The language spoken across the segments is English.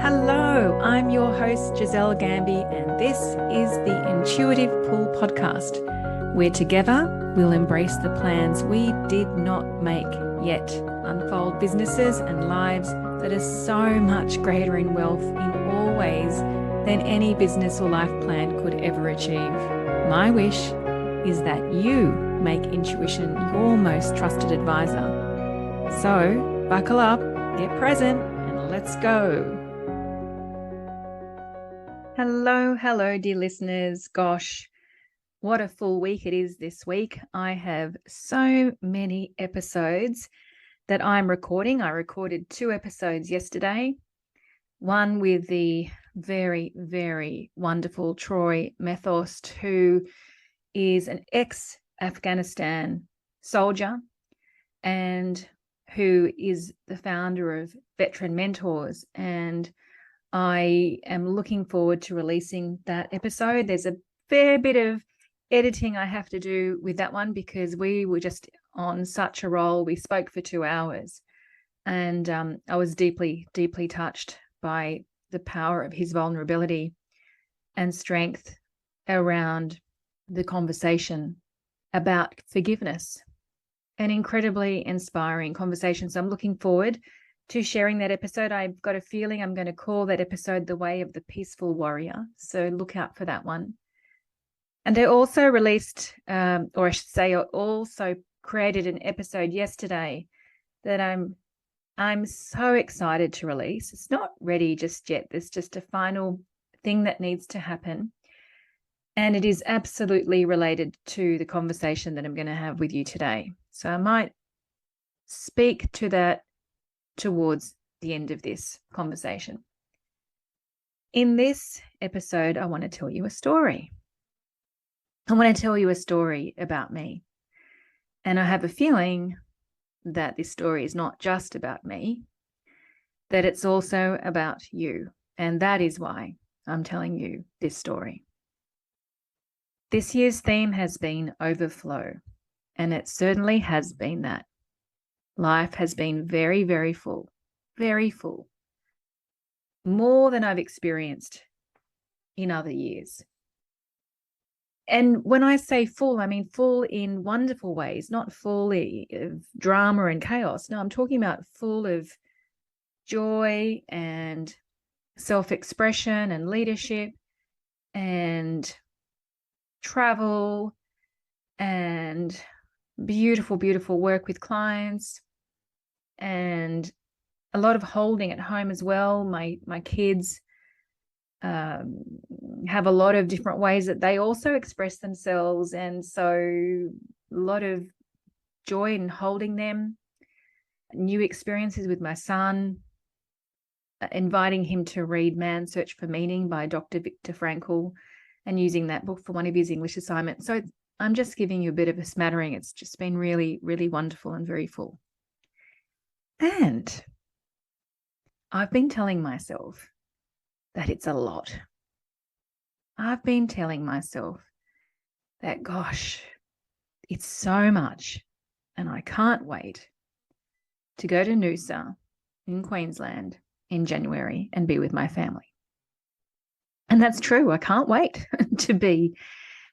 Hello, I'm your host, Giselle Gamby, and this is the Intuitive Pull Podcast, where together we'll embrace the plans we did not make yet, unfold businesses and lives that are so much greater in wealth in all ways than any business or life plan could ever achieve. My wish is that you make intuition your most trusted advisor. So buckle up, get present, and let's go. Hello, dear listeners. Gosh, what a full week it is this week. I have so many episodes that I'm recording. I recorded 2 episodes yesterday, one with the very, very wonderful Troy Methost, who is an ex-Afghanistan soldier and who is the founder of Veteran Mentors. And I am looking forward to releasing that episode. There's a fair bit of editing I have to do with that one because we were just on such a roll. We spoke for 2 hours and I was deeply, deeply touched by the power of his vulnerability and strength around the conversation about forgiveness. An incredibly inspiring conversation. So I'm looking forward to sharing that episode. I've got a feeling I'm going to call that episode The Way of the Peaceful Warrior. So look out for that one. And I also released, or I should say, I also created an episode yesterday that I'm so excited to release. It's not ready just yet. There's just a final thing that needs to happen. And it is absolutely related to the conversation that I'm going to have with you today. So I might speak to that towards the end of this conversation. In this episode, I want to tell you a story. I want to tell you a story about me. And I have a feeling that this story is not just about me, that it's also about you. And that is why I'm telling you this story. This year's theme has been overflow, and it certainly has been that. Life has been very, very full, more than I've experienced in other years. And when I say full, I mean full in wonderful ways, not full of drama and chaos. No, I'm talking about full of joy and self-expression and leadership and travel and beautiful, beautiful work with clients and a lot of holding at home as well. My kids have a lot of different ways that they also express themselves. And so a lot of joy in holding them, new experiences with my son, inviting him to read Man's Search for Meaning by Dr. Viktor Frankl and using that book for one of his English assignments. So I'm just giving you a bit of a smattering. It's just been really, really wonderful and very full. And I've been telling myself that it's a lot. I've been telling myself that, gosh, it's so much. And I can't wait to go to Noosa in Queensland in January and be with my family. And that's true. I can't wait to be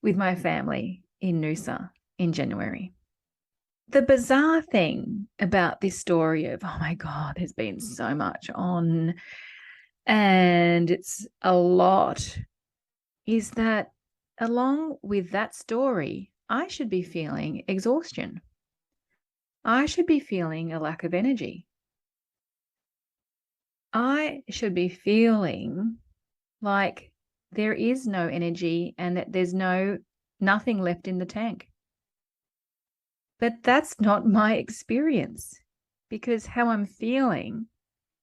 with my family in Noosa in January. The bizarre thing about this story of, oh my God, there's been so much on and it's a lot, is that along with that story, I should be feeling exhaustion. I should be feeling a lack of energy. I should be feeling like there is no energy and that there's nothing left in the tank. But that's not my experience, because how I'm feeling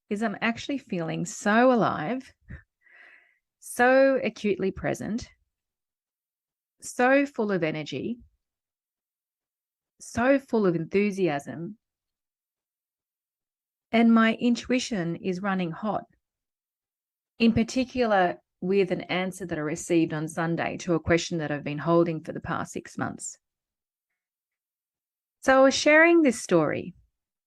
is I'm actually feeling so alive, so acutely present, so full of energy, so full of enthusiasm, and my intuition is running hot. In particular, with an answer that I received on Sunday to a question that I've been holding for the past 6 months. So I was sharing this story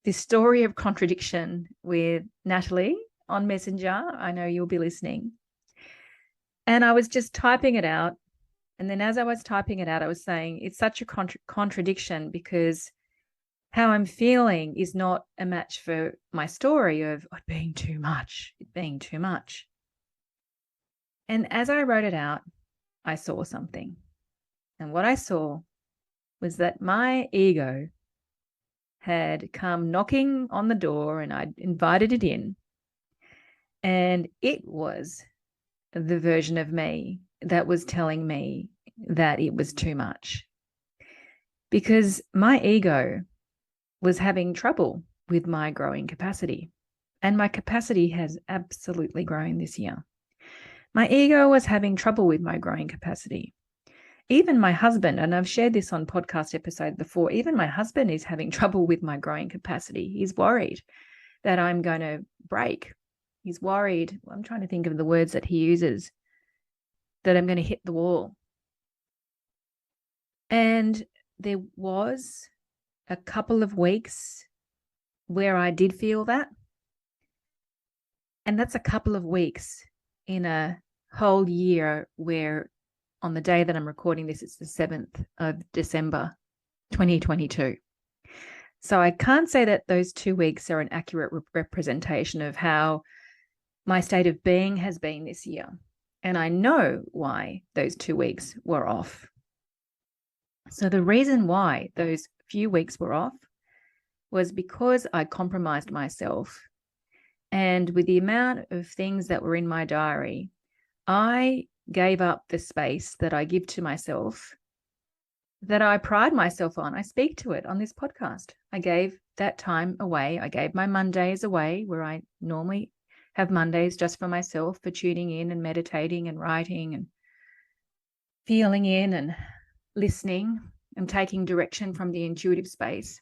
this story of contradiction with Natalie on Messenger. I know you'll be listening. And I was just typing it out. And then as I was typing it out, I was saying it's such a contradiction because how I'm feeling is not a match for my story of it being too much, it being too much. And as I wrote it out, I saw something. And what I saw was that my ego had come knocking on the door and I'd invited it in. And it was the version of me that was telling me that it was too much. Because my ego was having trouble with my growing capacity. And my capacity has absolutely grown this year. My ego was having trouble with my growing capacity. Even my husband, and I've shared this on podcast episode before, even my husband is having trouble with my growing capacity. He's worried that I'm going to break. He's worried. I'm trying to think of the words that he uses, that I'm going to hit the wall. And there was a couple of weeks where I did feel that. And that's a couple of weeks in a whole year where on the day that I'm recording this, it's the 7th of December, 2022. So I can't say that those 2 weeks are an accurate representation of how my state of being has been this year. And I know why those 2 weeks were off. So the reason why those few weeks were off was because I compromised myself. And with the amount of things that were in my diary, I gave up the space that I give to myself, that I pride myself on. I speak to it on this podcast. I gave that time away. I gave my Mondays away, where I normally have Mondays just for myself, for tuning in and meditating and writing and feeling in and listening and taking direction from the intuitive space.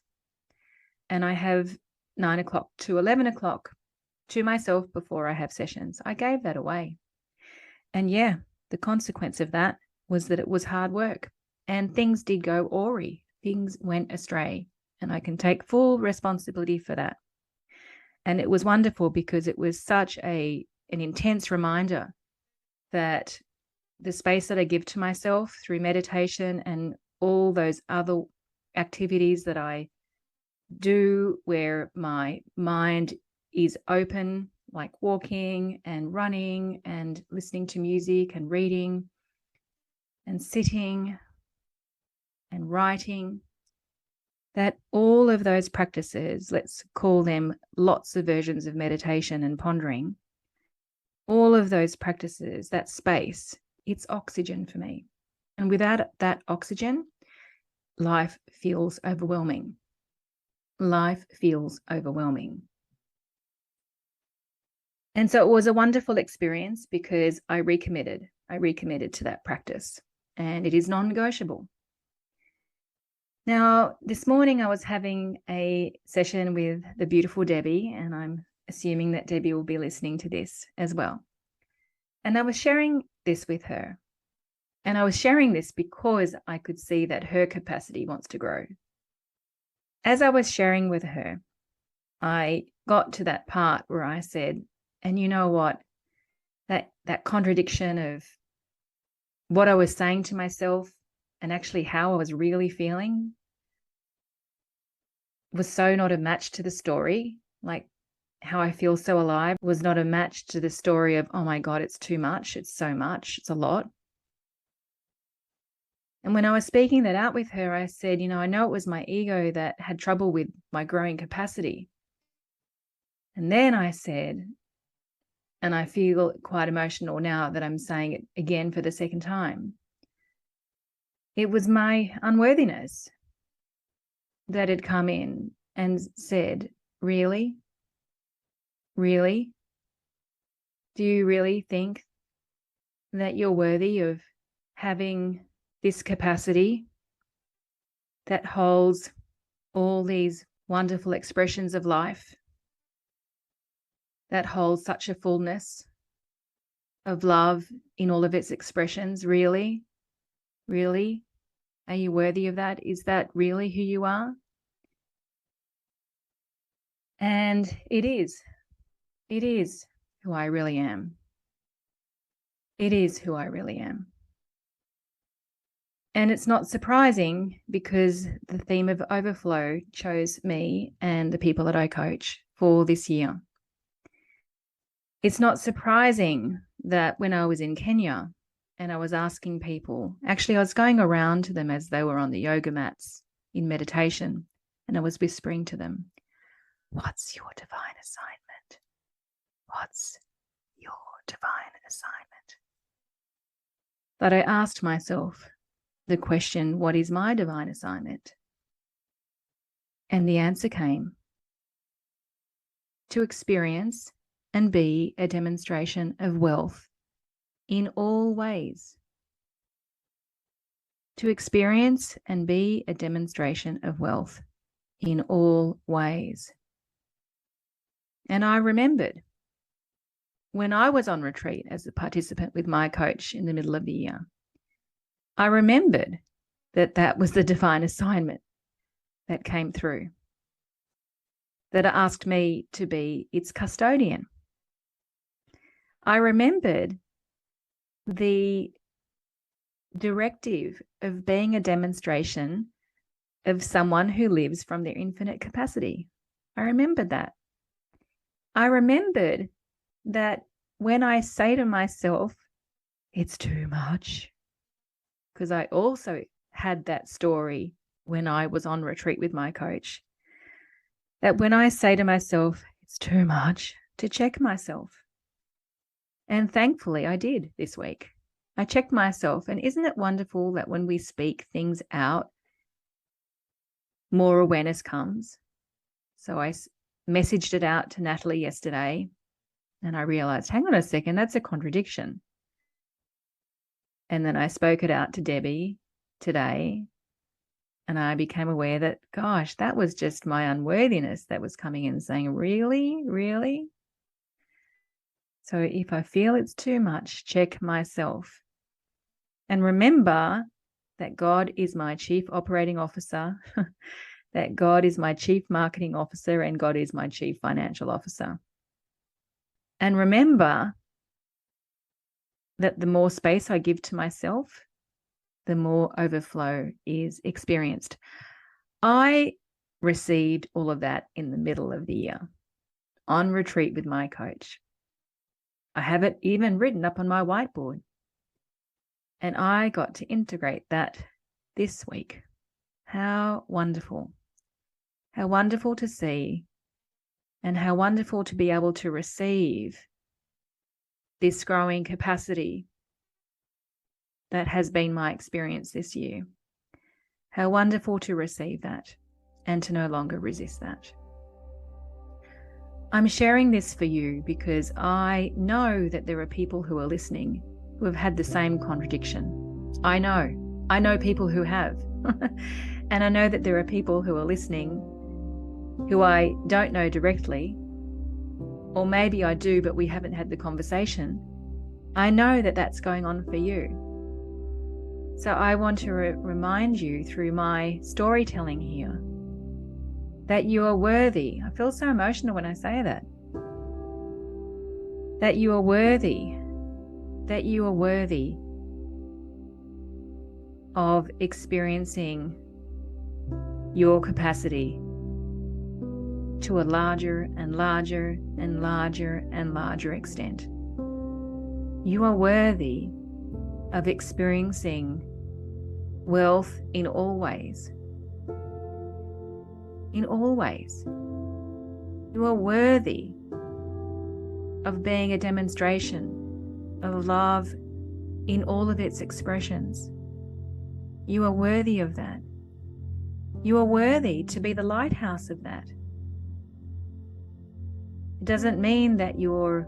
And I have 9 o'clock to 11 o'clock to myself before I have sessions. I gave that away. And yeah, the consequence of that was that it was hard work and things did go awry. Things went astray, and I can take full responsibility for that. And it was wonderful because it was such an intense reminder that the space that I give to myself through meditation and all those other activities that I do where my mind is open, like walking and running and listening to music and reading and sitting and writing, that all of those practices, let's call them lots of versions of meditation and pondering, all of those practices, that space, it's oxygen for me. And without that oxygen, life feels overwhelming. Life feels overwhelming. And so it was a wonderful experience because I recommitted to that practice, and it is non-negotiable. Now, this morning I was having a session with the beautiful Debbie, and I'm assuming that Debbie will be listening to this as well. And I was sharing this with her. And I was sharing this because I could see that her capacity wants to grow. As I was sharing with her, I got to that part where I said, and you know what, that contradiction of what I was saying to myself and actually how I was really feeling was so not a match to the story. Like how I feel so alive was not a match to the story of, oh my God, it's too much. It's so much. It's a lot. And when I was speaking that out with her, I said, I know it was my ego that had trouble with my growing capacity. And then I said, and I feel quite emotional now that I'm saying it again for the second time, it was my unworthiness that had come in and said, really? Really? Do you really think that you're worthy of having this capacity that holds all these wonderful expressions of life, that holds such a fullness of love in all of its expressions? Really? Really? Are you worthy of that? Is that really who you are? And it is who I really am. It is who I really am. And it's not surprising because the theme of overflow chose me and the people that I coach for this year. It's not surprising that when I was in Kenya and I was asking people, actually I was going around to them as they were on the yoga mats in meditation, and I was whispering to them, what's your divine assignment? What's your divine assignment? But I asked myself the question, what is my divine assignment? And the answer came, to experience and be a demonstration of wealth in all ways. To experience and be a demonstration of wealth in all ways. And I remembered when I was on retreat as a participant with my coach in the middle of the year, I remembered that that was the divine assignment that came through, that asked me to be its custodian. I remembered the directive of being a demonstration of someone who lives from their infinite capacity. I remembered that. I remembered that when I say to myself, it's too much, because I also had that story when I was on retreat with my coach, that when I say to myself, it's too much, to check myself. And thankfully I did this week. I checked myself. And isn't it wonderful that when we speak things out, more awareness comes? So I messaged it out to Natalie yesterday, and I realized, hang on a second, that's a contradiction. And then I spoke it out to Debbie today, and I became aware that, gosh, that was just my unworthiness that was coming in saying, really, really? So if I feel it's too much, check myself. And remember that God is my chief operating officer, that God is my chief marketing officer, and God is my chief financial officer. And remember that the more space I give to myself, the more overflow is experienced. I received all of that in the middle of the year on retreat with my coach. I have it even written up on my whiteboard. And I got to integrate that this week. How wonderful. How wonderful to see, and how wonderful to be able to receive this growing capacity that has been my experience this year. How wonderful to receive that and to no longer resist that. I'm sharing this for you because I know that there are people who are listening who have had the same contradiction. I know people who have. And I know that there are people who are listening who I don't know directly, or maybe I do, but we haven't had the conversation. I know that that's going on for you. So I want to remind you through my storytelling here that you are worthy. I feel so emotional when I say that. That you are worthy. That you are worthy of experiencing your capacity to a larger and larger and larger and larger extent. You are worthy of experiencing wealth in all ways. In all ways. You are worthy of being a demonstration of love in all of its expressions. You are worthy of that. You are worthy to be the lighthouse of that. It doesn't mean that you're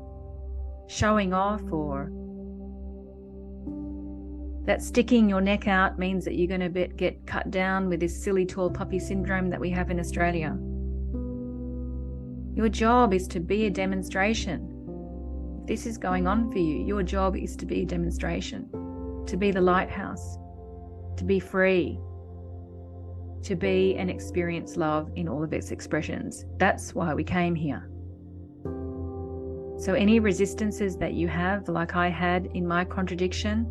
showing off, or that sticking your neck out means that you're going to get cut down with this silly tall puppy syndrome that we have in Australia. Your job is to be a demonstration. If this is going on for you, your job is to be a demonstration, to be the lighthouse, to be free, to be and experience love in all of its expressions. That's why we came here. So any resistances that you have, like I had in my contradiction,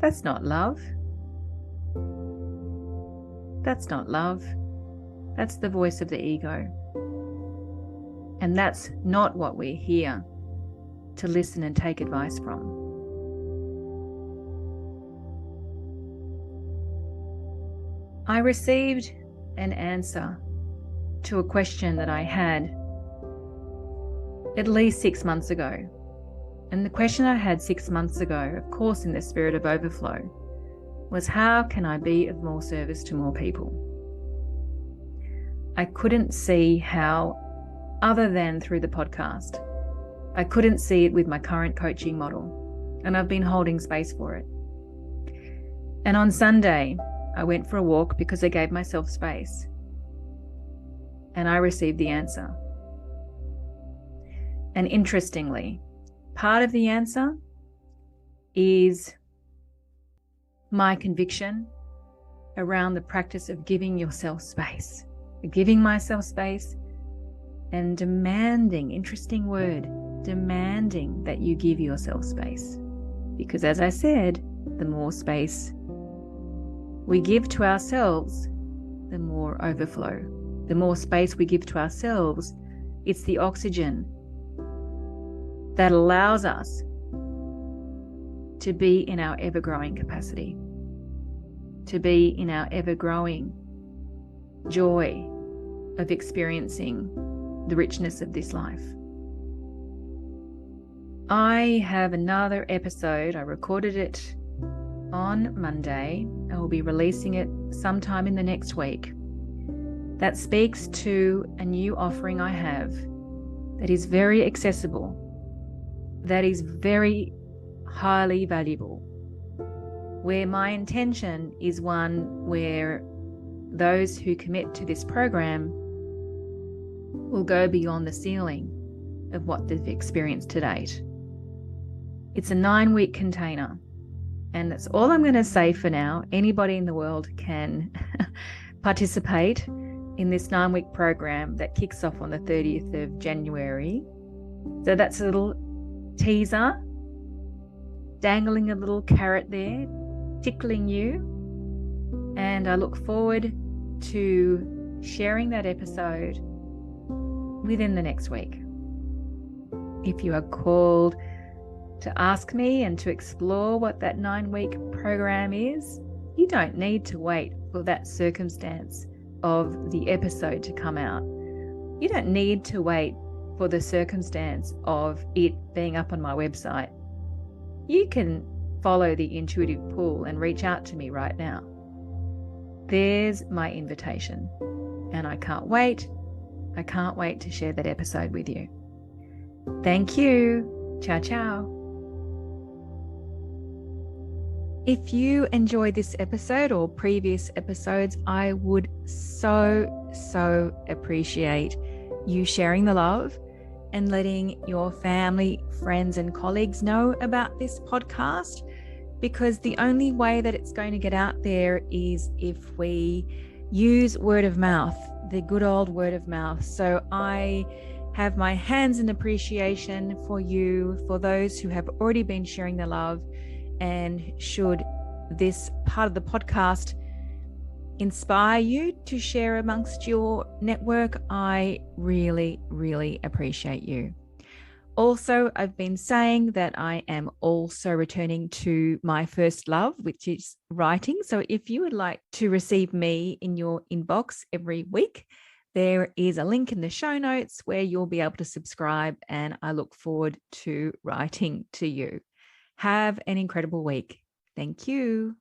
that's not love. That's not love. That's the voice of the ego. And that's not what we're here to listen and take advice from. I received an answer to a question that I had at least 6 months ago. And the question I had 6 months ago, of course in the spirit of overflow, was how can I be of more service to more people? I couldn't see how other than through the podcast. I couldn't see it with my current coaching model, and I've been holding space for it. And on Sunday, I went for a walk because I gave myself space, and I received the answer. And interestingly, part of the answer is my conviction around the practice of giving yourself space, giving myself space and demanding, interesting word, demanding that you give yourself space. Because as I said, the more space we give to ourselves, the more overflow. The more space we give to ourselves, it's the oxygen that allows us to be in our ever-growing capacity, to be in our ever-growing joy of experiencing the richness of this life. I have another episode. I recorded it on Monday. I will be releasing it sometime in the next week. That speaks to a new offering I have that is very accessible, that is very highly valuable, where my intention is one where those who commit to this program will go beyond the ceiling of what they've experienced to date. It's a 9-week container, and that's all I'm going to say for now. Anybody in the world can participate in this 9-week program that kicks off on the 30th of January. So that's a little teaser, dangling a little carrot there, tickling you. And I look forward to sharing that episode within the next week. If you are called to ask me and to explore what that 9-week program is, you don't need to wait for that circumstance of the episode to come out. You don't need to wait for the circumstance of it being up on my website. You can follow the intuitive pull and reach out to me right now. There's my invitation, and I can't wait. I can't wait to share that episode with you. Thank you. Ciao, ciao. If you enjoyed this episode or previous episodes, I would so appreciate you sharing the love and letting your family, friends, and colleagues know about this podcast, because the only way that it's going to get out there is if we use word of mouth, the good old word of mouth. So I have my hands in appreciation for you, for those who have already been sharing the love. And should this part of the podcast inspire you to share amongst your network, I really appreciate you. Also, I've been saying that I am also returning to my first love, which is writing. So if you would like to receive me in your inbox every week, there is a link in the show notes where you'll be able to subscribe, and I look forward to writing to you. Have an incredible week. Thank you.